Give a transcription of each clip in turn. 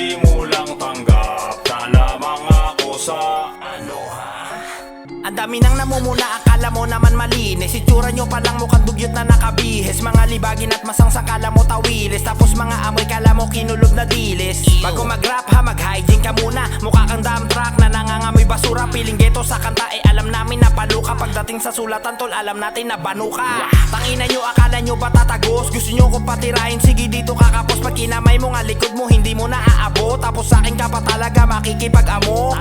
di mo lang tanggap na lamang ako sa ano ha? Ang dami nang namumuna, akala mo naman malinis. Itsura nyo palang mukhang dugyot na nakabihis. Mga libagin at masang sakala mo tawilis. Tapos mga amoy kala mo kinulog na dilis. Bago mag-rap ha, mag-hygiene ka muna. Mukha kang dump truck na nangangamoy basura. Piling geto sa kanta, alam namin na palo ka. Pagdating sa sulatan tol, alam natin na banu ka. Tangina nyo, akala nyo ba tatagos? Gusto nyo ko patirahin, sige dito kakapos. Pag kinamay mo nga likod mo, hindi mo na aabot. Tapos sa akin ka pa talaga makikipag-amo.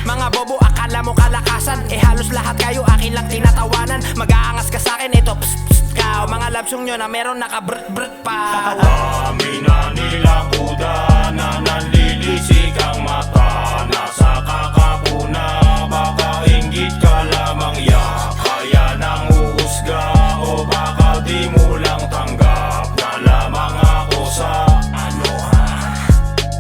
Mga bobo, akala mo kalakasan, halos lahat kayo akin lang tinatawanan. Mag-aangas ka sa'kin, ito psst psst ka. Mga labsong nyo na meron nakabrut-brut pa. Dami na nilang kuda na nanlilisik ang mata. Nasa kakapuna, baka inggit ka lamang ya. Kaya nang uhusga o baka di mo lang tanggap na lamang ako sa ano ha?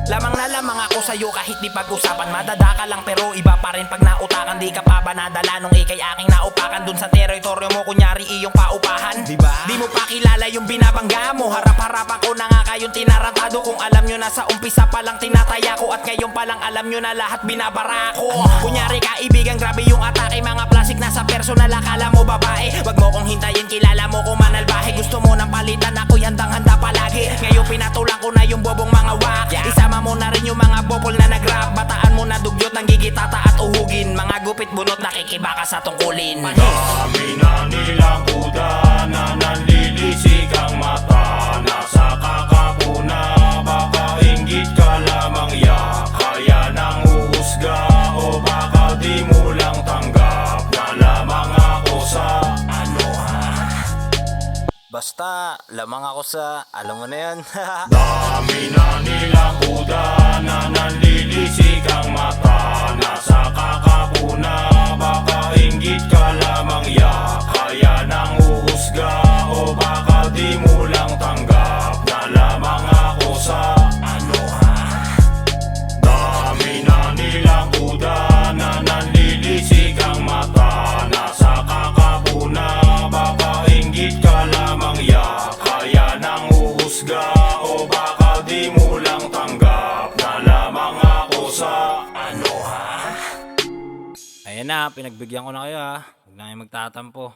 Lamang na lamang ako sa'yo kahit di pag-usapan. Madadaka lang pero iba pa rin pag nautakan. Di ka pa ba nadala nung ikay aking naupakan? Dun sa teritoryo mo kunyari iyong paupahan, diba? Di mo pa kilala yung binabangga mo. Harap-harap ako na nga kayong tinarantado. Kung alam nyo na sa umpisa pa lang tinataya ko, at ngayon pa lang alam nyo na lahat binabara ko. Kunyari kaibigan, grabe yung atake. Mga plastic na sa personal, akala mo babae. Wag mo kong hintayin, kilala mo kung manalbahe. Gusto mo ng palitan, ako'y handang-handa palagi. Ngayon pinatulang ko na yung bobong mga wak. Isama mo na rin yung mga bopol na nag-rap. Bataan mo na dugyot ng gigitata at uhugin. Mga gupit bunot nakikibaka sa tungkulin. Dami na nilang kuda na nanlilisik ang mata. Nasa kakapuna, baka inggit ka lamang ya. Kaya nang uhusga o baka di mo lang tanggap na lamang ako sa ano ha? Basta lamang ako sa, alam mo na yan. Dami na nilang kuda na nanlilisik ang mata. Nasa kakapuna, baka inggit ka lamang ya. Kaya nang uhusga o baka di mo lang tanggap na lamang ako sa ano ha? Dami na nilang kuda na nanlilisik ang mata. Nasa kakapuna, baka inggit ka lamang ya. Kaya nang uhusga o baka di mo lang tanggap na lamang ako sa ano ha? Ayan na, pinagbigyan ko na kayo ha. Huwag na kayo magtatampo.